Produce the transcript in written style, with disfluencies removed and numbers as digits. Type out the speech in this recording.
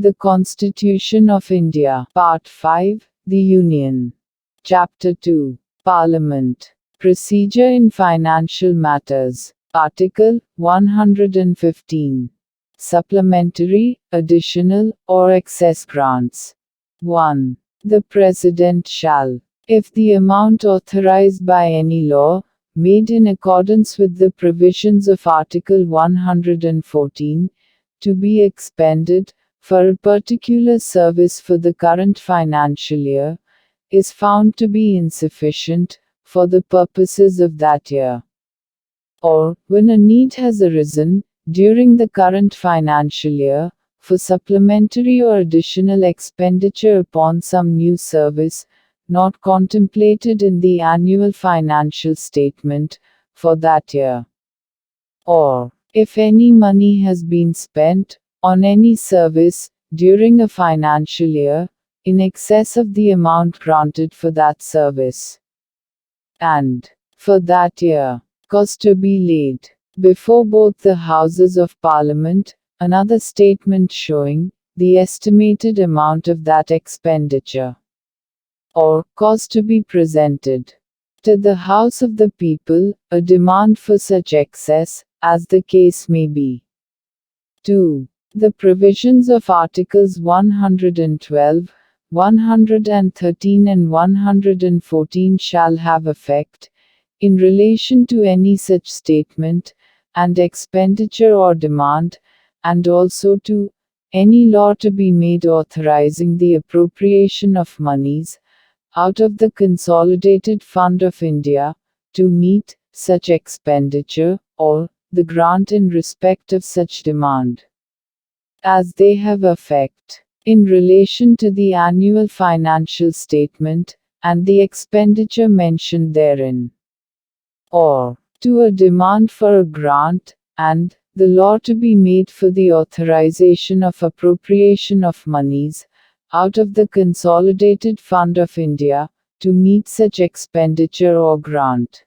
The Constitution of India. Part 5, The Union. Chapter 2, Parliament. Procedure in Financial Matters. Article 115. Supplementary, additional, or excess grants. 1. The President shall, if the amount authorized by any law, made in accordance with the provisions of Article 114, to be expended, for a particular service for the current financial year, is found to be insufficient, for the purposes of that year. Or, when a need has arisen, during the current financial year, for supplementary or additional expenditure upon some new service, not contemplated in the annual financial statement, for that year. Or, if any money has been spent, on any service, during a financial year, in excess of the amount granted for that service. And, for that year, cause to be laid, before both the Houses of Parliament, another statement showing, the estimated amount of that expenditure. Or, cause to be presented, to the House of the People, a demand for such excess, as the case may be. 2. The provisions of Articles 112, 113 and 114 shall have effect, in relation to any such statement, and expenditure or demand, and also to, any law to be made authorizing the appropriation of monies, out of the Consolidated Fund of India, to meet, such expenditure, or, the grant in respect of such demand, as they have effect, in relation to the annual financial statement, and the expenditure mentioned therein. Or, to a demand for a grant, and, the law to be made for the authorization of appropriation of monies, out of the Consolidated Fund of India, to meet such expenditure or grant.